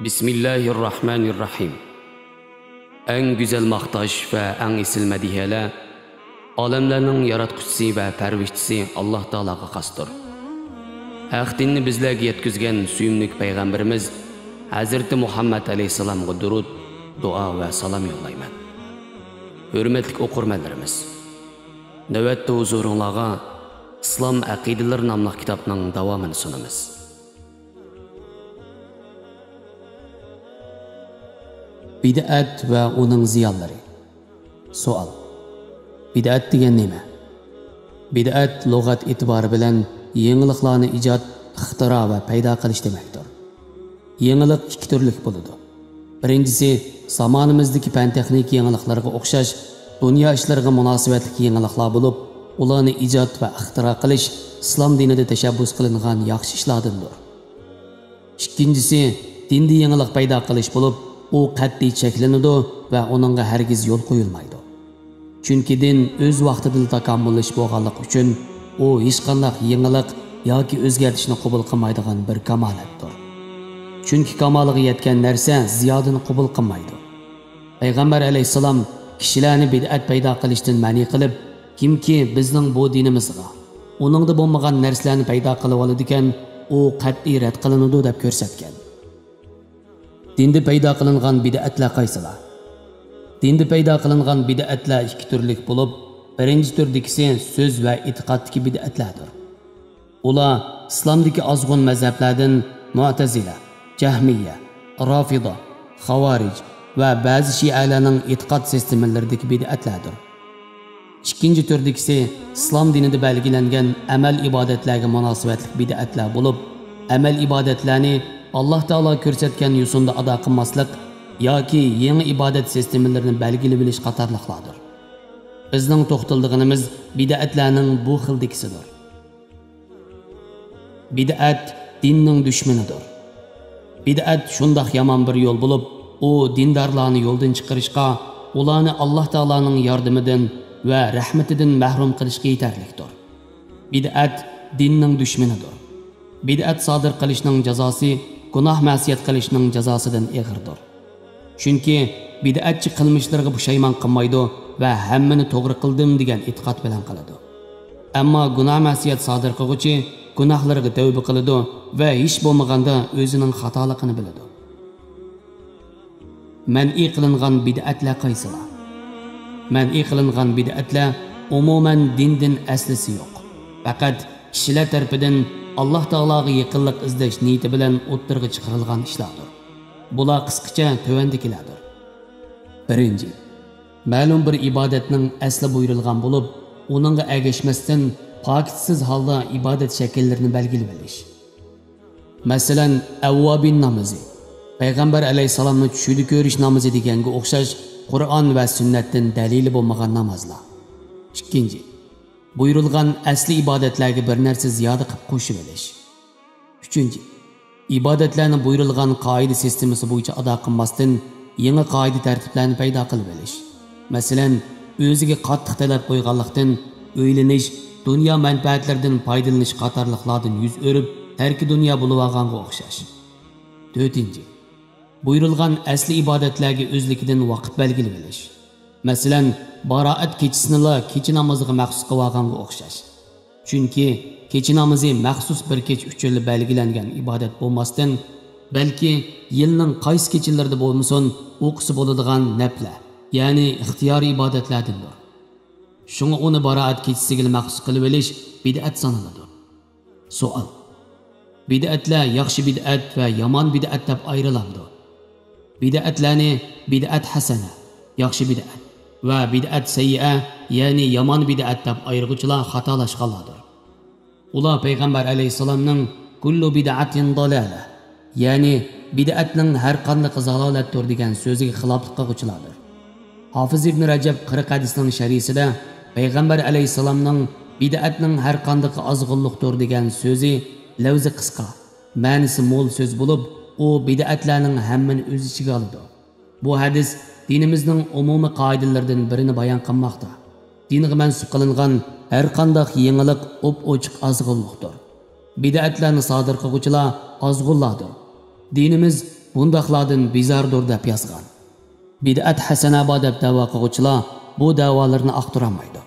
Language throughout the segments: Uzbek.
Bismillahirrahmanirrahim. En güzel maqtaş ve en isil mediheler, alemlerinin yaratkuchisi ve pervişçisi Allah Teala'ga xasdır. Haq dinni bizlerge yetkizgen suyumlik peygamberimiz Hazreti Muhammed Aleyhisselam'a durud, dua ve salam yollayman. Hürmetlik okurmenlerimiz, növette huzurunlağa İslam Aqideler namlı kitapının davamını sunumuz. Bid'at ve onun ziyalları. Sual. Bid'at degan nima? Bid'at lug'at e'tibori bilan yangiliklarni ijod, ixtiro va paydo qilish demakdir. Yangilik ikki turlik bo'ladi. Birinchisi, zamonimizdagi fan texnik yangiliklarga o'xshash dunyo ishlariga munosabatli yangiliklar bo'lib, ularni ijod va ixtiro qilish islom dinida tashabbus qilingan yaxshi ishlardandir. Ikkinchisi, dinda yangilik paydo qilish bo'lib, u qat'iy cheklanadi va uningga hargiz yo'l qo'yilmaydi. Chunki din o'z vaqtida takomillish bo'lganlik uchun u hech qanday yangilik yoki o'zgartishni qabul qilmaydigan bir kamolatdir. Chunki kamoliga yetgan narsa ziyodani qabul qilmaydi. Payg'ambar alayhisalom kishilarni bid'at paydo qilishdan ma'ni qilib, kimki bizning bu dinimizga uningda bo'lmagan narsalarni paydo qilib oladigan, u qat'iy rad qilinadi deb ko'rsatgan. Dinda paydo qilingan bid'atlar qaysilar? Dinda paydo qilingan bid'atlar ikki turlik bo'lib, birinchi turdagisi so'z va e'tiqoddagi bid'atlardir. Ular islomdagi ozg'un mazhablardan Mu'tazila, Jahmiya, Rafida, Xavarij va ba'zi shialarning e'tiqod sistemalaridagi bid'atlardir. Ikkinchi turdagisi islom dinida belgilangan amal ibodatlarga munosabatli bid'atlar bo'lib, amal ibodatlarni Allah Teala ko'rsatgan yo'sinda ado qilmaslik yoki yangi ibodat sistemalarini belgilab bilish qatorliqlardir. Bizning to'xtaldig'imiz bid'atlarning bu xildagisidir. Bid'at dinning dushmanidir. Bid'at shundoq yomon bir yo'l bo'lib, u dindorlarni yo'ldan chiqarishga, ularni Alloh taolaning yordamidan va rahmatidan mahrum qilishga yetarlikdir. Bid'at dinning dushmanidir. Bid'at sodir qilishning jazosi gunoh ma'siyat qilishning jazosidan og'irdir. Chunki bid'atchi qilmishlariga pushaymon qilmaydi va hammani to'g'ri qildim degan e'tiqod bilan qiladi. Ammo gunoh ma'siyat sodir qiluvchi gunohlariga tavba qiladi va hech bo'lmaganda o'zining xatoligini biladi. Man'iy qilingan bid'atlar qaysilar? Man'iy qilingan bid'atlar umuman dindan aslisi yo'q. Faqat kishilar tarafidan Allah Teala'ga yaqinlik izlash niyati bilan o'ttirg'i chiqarilgan ishlardir. Bular qisqacha tövendikilardir. Birinchi, ma'lum bir ibodatning asli buyurilgan bo'lib, uningga ergashmasdan pokitsiz holda ibodat shakllarini belgilab olish. Masalan, avvobin namozi, payg'ambar alayhisalomni tushida ko'rish namozi deganga o'xshash Qur'on va sunnatdan dalili bo'lmagan namozlar. Ikkinchi, buyurilgan asli ibodatlarga bir narsa ziyoda qilib qo'shib olish. Uchinchi, ibodatlarni buyurilgan qoida sistemasi bo'yicha ado qilmasdan yangi qoida tartiblarni paydo qilib olish. Masalan, o'ziga qattiq talab qo'yganlikdan o'ylanish, dunyo manfaatlaridan foydalanish qatorliqlardan yuz o'rib, tarki dunyo bo'lib olganga o'xshash. To'rtinchi, buyurilgan asli ibodatlarga o'zligidan vaqt belgilab olish. Masalan, baroat kechisini kecha namoziga maxsus qilganga o'xshash. Chunki kecha namozi maxsus bir kech uchun belgilangan ibodat bo'lmasdan, balki yilning qaysi kechalarida bo'lmasin, o'qisi bo'ladigan nafla, ya'ni ixtiyoriy ibodatlardandir. Shunga uni baroat kechisiga maxsus qilib olish bid'at sanaladi. Savol. Bid'atlar yaxshi bid'at va yomon bid'at deb ayriladi. Bid'atlarni bid'at hasana, yaxshi bid'at va bid'at sayyi'a, ya'ni yomon bid'at deb ayiruvchilar xatolashganlardir. Ular payg'ambar alayhisalomning kullu bid'atin dalala, ya'ni bid'atning har qanday zalolatdir degan so'ziga xiloflik qiluvchilardir. Hofiz ibn Rajab 40 hadisning sharhisida payg'ambar alayhisalomning bid'atning har qanday ozg'unlikdir degan so'zi lafzi qisqa, ma'nosi mo'l so'z bo'lib, u bid'atlarning hammani o'z ichiga oladi. Bu hadis dinimizning umumiy qoidalaridan birini bayon qilmoqda. Dinga mansub qilingan har qanday yangilik ochiq ozg'unlikdir. Bid'atlarni sodir qiluvchilar ozg'unlardir. Dinimiz bundaqlardan bezardur deb yozgan. Bid'at hasanaba deb da'vo qiluvchilar bu da'volarni aqtiramaydi.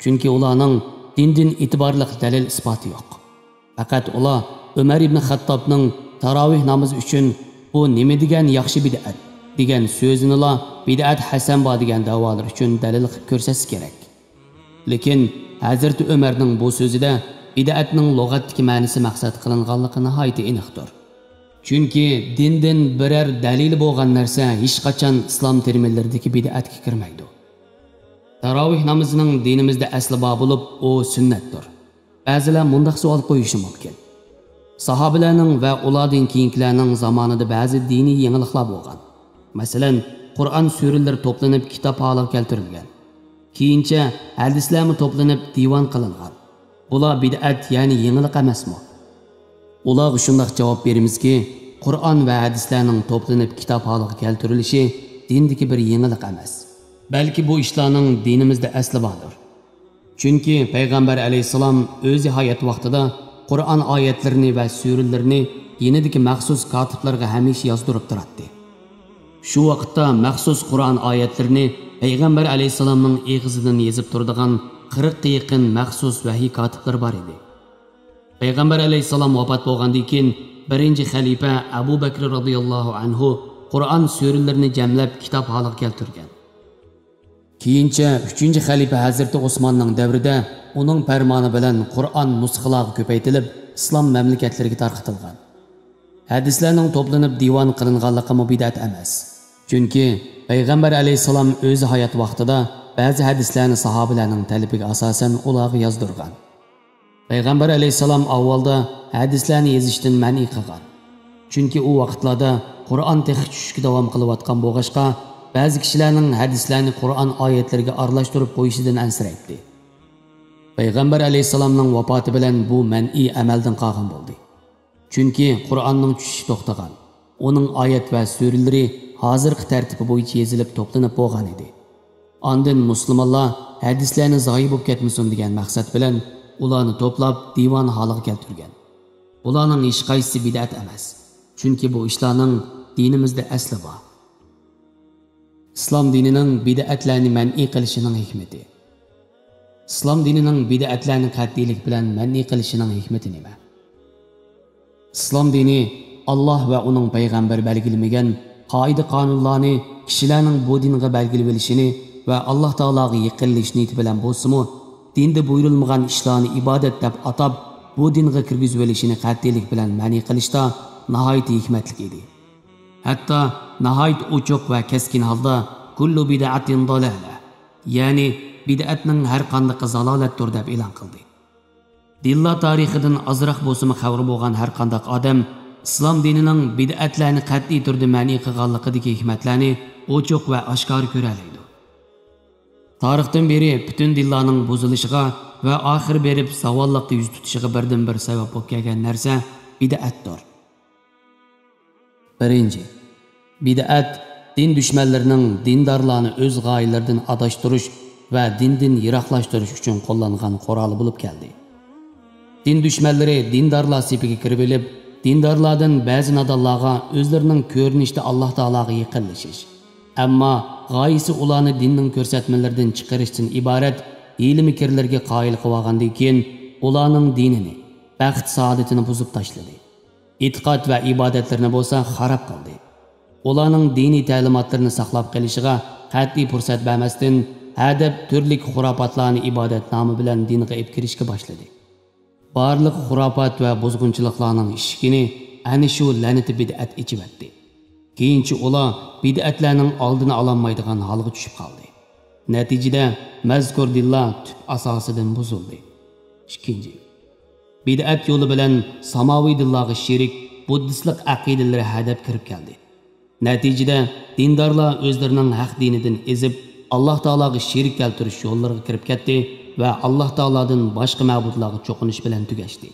Chunki ularning dindan e'tiborli dalil isboti yo'q. Faqat ular Umar ibn Xattobning tarovih namozi uchun bu nima degan yaxshi bid'at degan so'zini bid'at hasanba degan da'volar uchun dalil qilib ko'rsatish kerak. Lekin Hazrat Umarning bu so'zida bid'atning lug'atdagi ma'nosi maqsad qilinganligi nihoyat aniqdir. Chunki dindan biror dalil bo'lgan narsa hech qachon islom terminlaridagi bid'atga kirmaydi. Tarovih namozining dinimizda asli bor bo'lib, u sunnatdir. Ba'zilar mundaq savol qo'yishi mumkin. Sahobalarning va ulardan keyingilarning zamonida ba'zi diniy yangiliklar bo'lgan. Masalan, Qur'on suralari to'planib kitob holiga keltirilgan. Keyincha hadislarmi to'planib divan qilingan. Bular bid'at, ya'ni yangilik emasmi? Ularga shunday javob berimizki, Qur'on va hadislarning to'planib kitob holiga keltirilishi dindagi bir yangilik emas. Balki bu ishlarning dinimizda asli bordir. Chunki payg'ambar alayhisalom o'zi hayot vaqtida Qur'on oyatlarini va suralarini yenidagi maxsus katiblarga hamisha yozdirib turardi. Shu vaqtda maxsus Qur'on oyatlarini payg'ambar alayhisalomning og'zidan yozib turadigan 40 ga yaqin maxsus vahiy katiblar bor edi. Payg'ambar alayhisalom vafot bo'lgandan keyin birinchi xalifa Abu Bakr radhiyallohu anhu Qur'on suralarini jamlab kitob holiga keltirgan. Keyincha 3-xalifa Hazrat Usmonning davrida uning farmoni bilan Qur'on nusxalari ko'paytirilib, islom mamlakatlariga tarqatilgan. Hadislarning to'planib divan qilinganligi bid'at emas. Chunki payg'ambar alayhisalom o'zi hayot vaqtida ba'zi hadislarni sahobalarning talabiga asosan ularga yozdirgan. Payg'ambar alayhisalom avvalda hadislarni yozishdan ma'ni qilgan. Chunki u vaqtlarda Qur'on texnik tushishga davom qilayotgan bo'lg'ashqa, ba'zi kishilarning hadislarni Qur'on oyatlariga aralashtirib qo'yishidan ansiraydi. Payg'ambar alayhisalomning vafoti bilan bu man'i amaldan qolgan bo'ldi. Chunki Qur'onning tushishi to'xtagan. Uning oyat va suralari hozirgi tartibi bo'yicha yozilib to'planib bo'lgan edi. Ondan musulmonlar hadislarni zoyi bo'lib ketmasin degan maqsad bilan ularni to'plab divan holiga keltirgan. Ularning hech qaysi bid'at emas. Chunki bu ishlarning dinimizda asli bor. Islom dinining bid'atlarni man'i qilishining hikmati. Islom dinining bid'atlarni qat'iylik bilan man'i qilishining hikmati nima? Islom dini Alloh va uning payg'ambari belgilamagan qoida-qonunlarni kishilarning bu dinga belgilab olishini va Alloh taologa yaqinlashishni bilan bo'lsa-mu, dinda buyurilmagan ishlarni ibodat deb atab bu dinga kirgizib olishini qat'iylik bilan man'i qilishda nihoyat hikmatli edi. Hatto nihoyat ochiq va keskin holda kullu bid'atin dalalah, ya'ni bid'atning har qanday zalolatdir deb e'lon qildi. Dinlar tarixidan azroq bo'lsa-mu xabar bo'lgan har qanday odam islom dinining bid'atlarni qat'iy turda ma'ni qilganligidagi hikmatlarni ochiq va oshkor ko'ra oladi. Tarixdan beri butun dinlarning buzilishiga va oxir berib savolliqqa yuz tutishiga birdan bir sabab bo'lib kelgan narsa bid'atdir. Birinchi, bid'at din dushmanlarining dindorlarni o'z g'oyalaridan adashtirish va dindan yiroqlashtirish uchun qo'llangan quroli bo'lib keldi. Din dushmanlari dindorlar sepiga kirib olib, dindorlardan ba'zi nodonlarga o'zlarining ko'rinishda Alloh taologa yaqinlashish, ammo g'oyasi ularni dinning ko'rsatmalaridan chiqarishdan iborat ilm-fikirlarga qoyil qilib olgandan keyin ularning dinini, baxt saodatini buzib tashladi. E'tiqod va ibodatlarni bo'lsa xarob qildi. Ularning diniy ta'limotlarini saqlab qolishiga qat'iy fursat bermasdan hadab turli xurofotlarni ibodat nomi bilan dinga olib kirishga boshladi. Barliq xurofot va buzg'unchiliklarning ishigini ana shu la'nati bid'at ichibatdi. Keyinchi ular bid'atlarning oldini ololmaydigan holga tushib qoldi. Natijada mazkur dinlar tub asosidan buzildi. Ikkinchi, bid'at yo'li bilan samoviy dinlarga shirik, buddistlik aqidalari hadab kirib keldi. Natijada dindorlar o'zlarining haq dinidan ezib, Alloh taologa shirik keltirish yo'llariga kirib ketdi va Alloh taolodan boshqa ma'budlarga cho'qinish bilan tugashdi.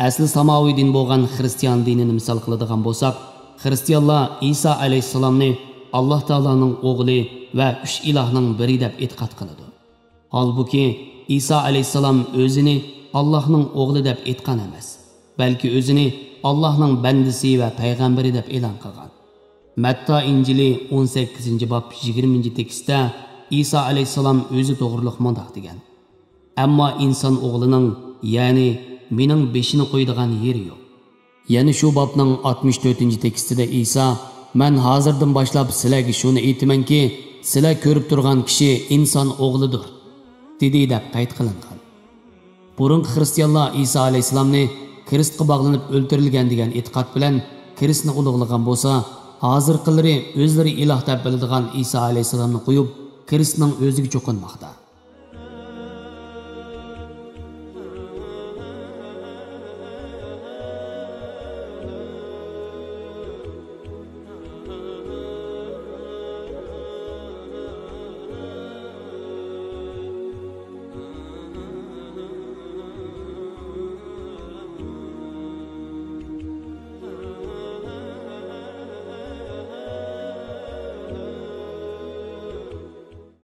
Asli samoviy din bo'lgan xristian dinini misol qiladigan bo'lsak, xristianlar Isa alayhisalomni Alloh taoloning o'g'li va uch ilohning biri deb e'tiqod qiladi. Holbuki Isa alayhisalom o'zini Allohning o'g'li deb aytgan emas, balki o'zini Allohning bandisi va payg'ambari deb e'lon qilgan. Matta Injili 18-bob 20-tekstda İsa alayhissalom o'zi to'g'riliq mundoq degan. Ammo inson o'g'lining, ya'ni mening beshini qo'ydigan yeri yo'q. Yana shu bobning 64-tekstida İsa "Men hozirdan boshlab sizlarga shuni aytamanki, sizlar ko'rib turgan kishi inson o'g'lidir" dedi deb qayd qilingan. Burungi xristianlar İsa alayhissalomni Kristga bog'lanib o'ldirilgan degan e'tiqod bilan Kristni ulug'lagan bo'lsa, hozirgilari o'zlari iloh deb biladigan İsa alayhissalomni qo'yib Kristning o'ziga cho'qinmoqda.